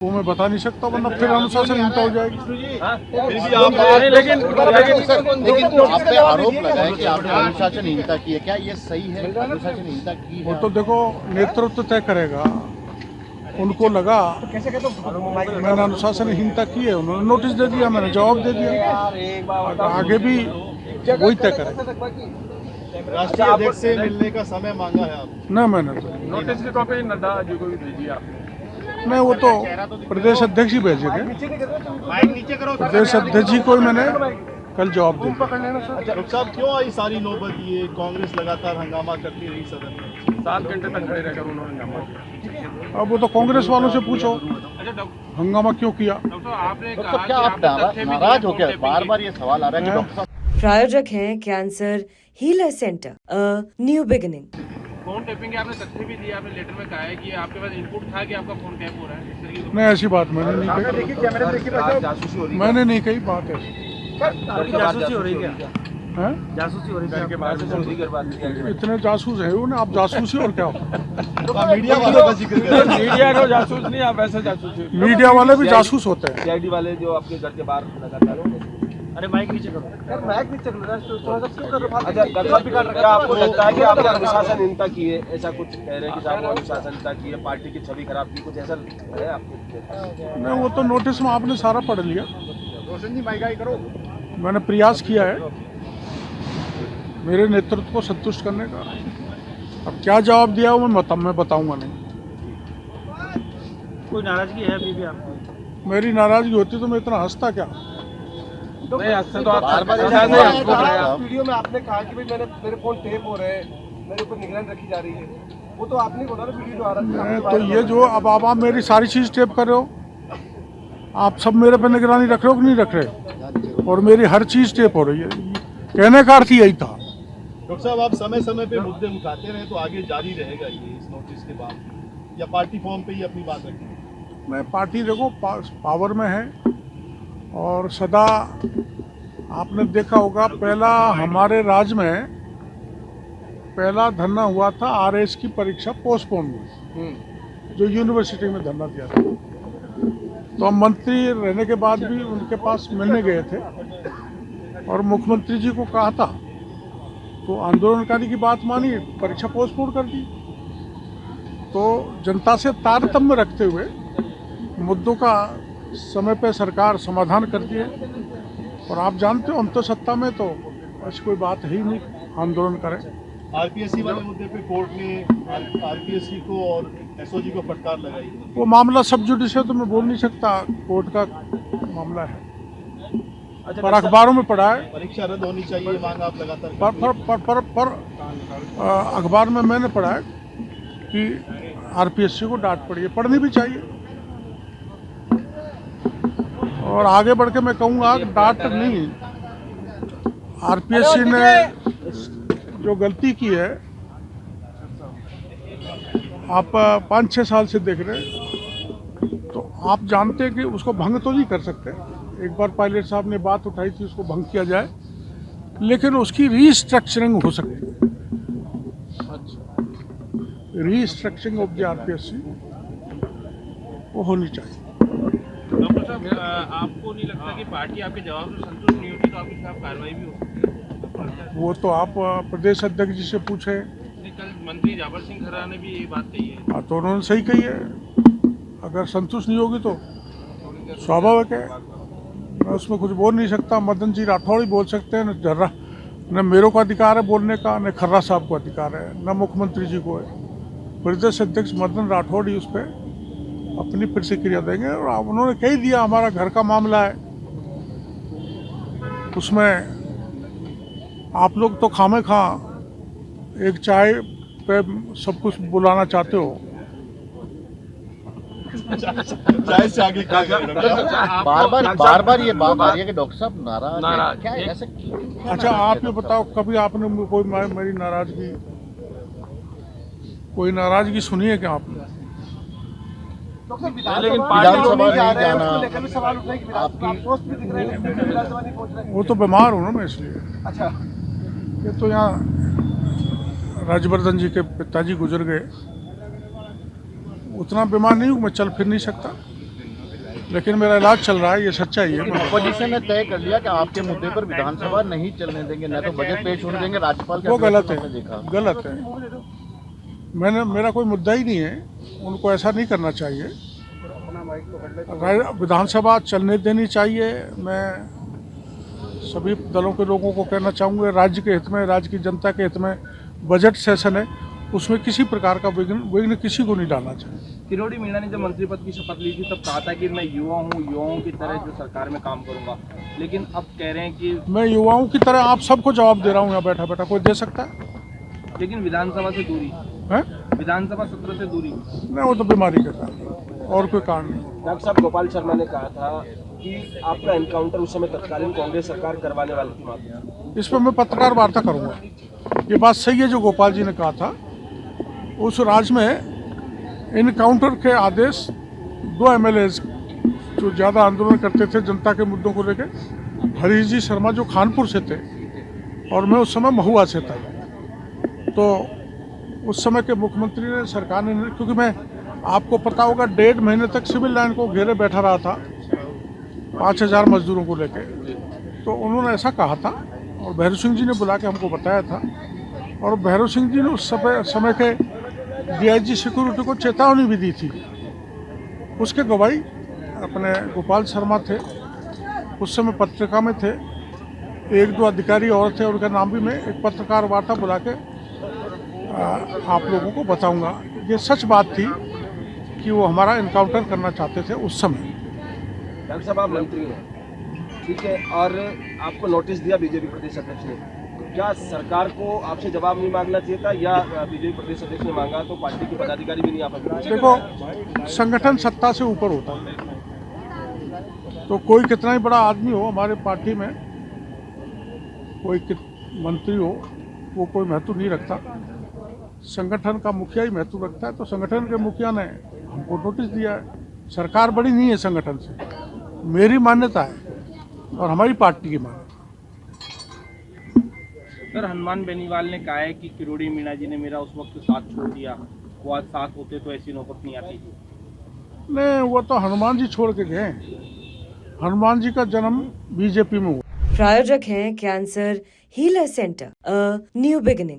वो मैं बता नहीं सकता, वरना फिर अनुशासनहीनता हो जाएगी। लेकिन आप पे आरोप लगा है कि आपने अनुशासनहीनता की है, क्या ये सही है? अनुशासनहीनता की वो है? तो देखो नेतृत्व तय करेगा। उनको लगा मैंने अनुशासनहीनता की है, उन्होंने नोटिस दे दिया, मैंने जवाब दे दिया। आगे भी वही तय करेगा। राष्ट्रीय अध्यक्ष से मिलने का समय मांगा है आप? ना मैंने तो नोटिस की कॉपी नड्डा जी को भी भेजी आपने? नहीं, वो तो प्रदेश अध्यक्ष ही भेजेंगे। प्रदेश अध्यक्ष जी को ही मैंने कल जवाब दे दिया। डॉक्टर साहब, क्यों आई सारी नौबत? ये कांग्रेस लगातार हंगामा करती रही सदन में, 7 घंटे तक खड़े रहकर उन्होंने हंगामा किया। अब वो तो कांग्रेस वालों से पूछो हंगामा क्यों किया। डॉक्टर क्या आप नाराज हो क्या? बार बार ये सवाल आ रहा है कि डॉक्टर साहब प्रायोजक हैं cancer healer centre, a new beginning. Phone tapping के आपने तथ्य भी दिया, आपने लेटर में कहा है कि आपके पास इनपुट था कि आपका फोन टैप हो रहा है, इस तरह की नहीं, ऐसी बात मैंने नहीं कही। मैंने नहीं कही बात ऐसी। जासूसी हो रही है क्या? हैं? जासूसी हो रही है क्या? इतने जासूस है ना, आप जासूसी और क्या मीडिया वालों का जिक्र कर रहे हैं। मीडिया को जासूस नहीं, आप ऐसे जासूस। मीडिया वाले भी जासूस होते हैं। सीआईडी वाले जो आपके घर के बाहर लगातार। अरे माइक नीचे करो यार, माइक नीचे करो यार, थोड़ा सा क्यों कर रहे हो? अच्छा, गलत भी कर रखा है। आपको लगता है कि आपने अनुशासनहीनता की है, ऐसा कुछ कह रहे हैं कि साहब अनुशासनहीनता की है, पार्टी की छवि खराब की, कुछ ऐसा है आपको? नहीं, वो तो नोटिस में आपने सारा पढ़ लिया। रोशन जी माइक करो। मैंने प्रयास किया है मेरे नेतृत्व को संतुष्ट करने का। अब क्या जवाब दिया वो मैं बताऊंगा नहीं। कोई नाराजगी है अभी भी आपको? मेरी नाराजगी होती तो मैं इतना हंसता क्या। नहीं, अच्छा तो आप वीडियो में आपने कहा कि भाई मेरे फोन टेप हो रहे हैं, मेरे ऊपर निगरानी रखी जा रही है, वो तो आपने बोला ना वीडियो जो आ रहा है। तो ये जो अब आप मेरी सारी चीज़ टेप कर रहे हो, आप सब मेरे पे निगरानी रख रहे हो कि नहीं रख रहे? और मेरी हर चीज़ टेप हो रही है। कहने का अर्थ यही था। डॉक्टर साहब, आप समय समय पे मुद्दे उठाते रहे तो आगे जारी रहेगा ये इस नोटिस के बाद, या पार्टी फॉर्म पे ही अपनी बात रखेंगे? मैं पार्टी देखो पावर में है, और सदा आपने देखा होगा पहला हमारे राज्य में पहला धरना हुआ था आरएस की परीक्षा पोस्टपोन हुई, जो यूनिवर्सिटी में धरना दिया था। तो हम मंत्री रहने के बाद भी उनके पास मिलने गए थे और मुख्यमंत्री जी को कहा था, तो आंदोलनकारी की बात मानी, परीक्षा पोस्टपोन कर दी। तो जनता से तारतम्य रखते हुए मुद्दों का समय पे सरकार समाधान करती है। और आप जानते हो हम तो सत्ता में, तो ऐसी कोई बात है ही नहीं आंदोलन करें। आरपीएससी वाले मुद्दे पे कोर्ट ने आरपीएससी को और एसओजी को फटकार लगाई। वो मामला सब जुडिस है, तो मैं बोल नहीं सकता, कोर्ट का मामला है। पर अखबारों में पढ़ा है, परीक्षा रद्द होनी चाहिए मांग आप लगातार पर अखबार में मैंने पढ़ा है कि आरपीएससी को डांट पड़ी है, पढ़नी भी चाहिए। और आगे बढ़ के मैं कहूँगा डांट नहीं, आरपीएससी ने जो गलती की है, आप 5-6 साल से देख रहे हैं, तो आप जानते हैं कि उसको भंग तो नहीं कर सकते। एक बार पायलट साहब ने बात उठाई थी उसको भंग किया जाए, लेकिन उसकी रीस्ट्रक्चरिंग हो सकती है। रीस्ट्रक्चरिंग ऑफ द आरपीएससी वो होनी चाहिए। डॉक्टर साहब, आपको नहीं लगता कि पार्टी आपके जवाब से संतुष्ट नहीं होती तो आपके खिलाफ कार्रवाई भी हो सकती है? वो तो आप प्रदेश अध्यक्ष जी से पूछे। कल मंत्री जाबर सिंह खर्रा ने भी ये बात कही है। हाँ, तो उन्होंने सही कही है। अगर संतुष्ट नहीं होगी तो स्वाभाविक है, मैं उसमें कुछ बोल नहीं सकता। मदन जी राठौड़ ही बोल सकते हैं, न मेरे को अधिकार है बोलने का, न खर्रा साहब को अधिकार है, न मुख्यमंत्री जी को है। प्रदेश अध्यक्ष मदन राठौड़ ही उस पर अपनी प्रतिक्रिया देंगे। और उन्होंने कह दिया हमारा घर का मामला है, उसमें आप लोग तो खामे खा एक चाय पे सब कुछ बुलाना चाहते हो। चाय से आगे क्या करें? बार बार ये बात आ रही है कि डॉक्टर साहब नाराज क्या है? ऐसे अच्छा, आप ये बताओ, कभी आपने कोई मेरी नाराजगी, कोई नाराजगी सुनी है क्या आपने? लेकिन विधानसभा नहीं जाना, वो तो बीमार हूँ ना मैं, इसलिए। अच्छा, ये तो यहाँ राजवर्धन जी के पिताजी गुजर गए, उतना बीमार नहीं हूँ, मैं चल फिर नहीं सकता। लेकिन मेरा इलाज चल रहा है, ये सच्चाई है। अपोजिशन ने तय कर लिया कि आपके मुद्दे पर विधानसभा नहीं चलने देंगे, न तो बजट पेश होने देंगे। राज्यपाल वो गलत है, देखा गलत है। मेरा कोई मुद्दा ही नहीं है, उनको ऐसा नहीं करना चाहिए। विधानसभा चलने देनी चाहिए। मैं सभी दलों के लोगों को कहना चाहूँगा, राज्य के हित में, राज्य की जनता के हित में बजट सेशन है, उसमें किसी प्रकार का विघ्न किसी को नहीं डालना चाहिए। किरोड़ी मीणा ने जब मंत्री पद की शपथ ली थी तब कहा था कि मैं युवा हूँ, युवाओं की तरह जो सरकार में काम करूंगा, लेकिन अब कह रहे हैं कि मैं युवाओं की तरह आप सबको जवाब दे रहा हूँ यहाँ बैठा बैठा, कोई दे सकता है? लेकिन विधानसभा से दूरी, हैं? विधानसभा सत्र से दूरी। नहीं, वो तो बीमारी का कारण है और कोई कारण नहीं। डॉक्टर साहब, गोपाल शर्मा ने कहा था कि आपका एनकाउंटर उस समय तत्कालीन कांग्रेस सरकार करवाने वाली थी मामला। इस पर मैं पत्रकार वार्ता करूंगा। ये बात सही है जो गोपाल जी ने कहा था। उस राज्य में इनकाउंटर के आदेश 2 MLAs जो ज़्यादा आंदोलन करते थे जनता के मुद्दों को लेकर, हरीश जी शर्मा जो कानपुर से थे और मैं उस समय महुआ से था, तो उस समय के मुख्यमंत्री ने, सरकार ने, क्योंकि मैं आपको पता होगा 1.5 महीने तक सिविल लाइन को घेरे बैठा रहा था 5000 मजदूरों को लेकर, तो उन्होंने ऐसा कहा था और भैरव सिंह जी ने बुला के हमको बताया था, और भैरव सिंह जी ने उस समय के DIG सिक्योरिटी को चेतावनी भी दी थी। उसके गवाही अपने गोपाल शर्मा थे, उस समय पत्रिका में थे, 1-2 अधिकारी और थे, उनका नाम भी मैं एक पत्रकार वार्ता बुला के आप लोगों को बताऊंगा। ये सच बात थी कि वो हमारा इनकाउंटर करना चाहते थे उस समय। डॉक्टर साहब, आप मंत्री हैं, ठीक है, और आपको नोटिस दिया बीजेपी प्रदेश अध्यक्ष ने, क्या सरकार को आपसे जवाब नहीं मांगना चाहिए था, या बीजेपी प्रदेश अध्यक्ष ने मांगा तो पार्टी के पदाधिकारी भी नहीं आ पाते? देखो, संगठन सत्ता से ऊपर होता है, तो कोई कितना ही बड़ा आदमी हो हमारे पार्टी में, कोई मंत्री हो, वो कोई महत्व नहीं रखता। संगठन का मुखिया ही महत्व रखता है। तो संगठन के मुखिया ने हमको नोटिस दिया है। सरकार बड़ी नहीं है संगठन से, मेरी मान्यता है और हमारी पार्टी की मान्यता। सर, हनुमान बेनीवाल ने कहा है कि किरोड़ी मीणा जी ने मेरा उस वक्त साथ छोड़ दिया, वो आज साथ होते तो ऐसी नौबत नहीं आती। नहीं, वो तो हनुमान जी छोड़ के गए। हनुमान जी का जन्म बीजेपी में हुआ। प्रायोजक हैं cancer healer centre, a new beginning.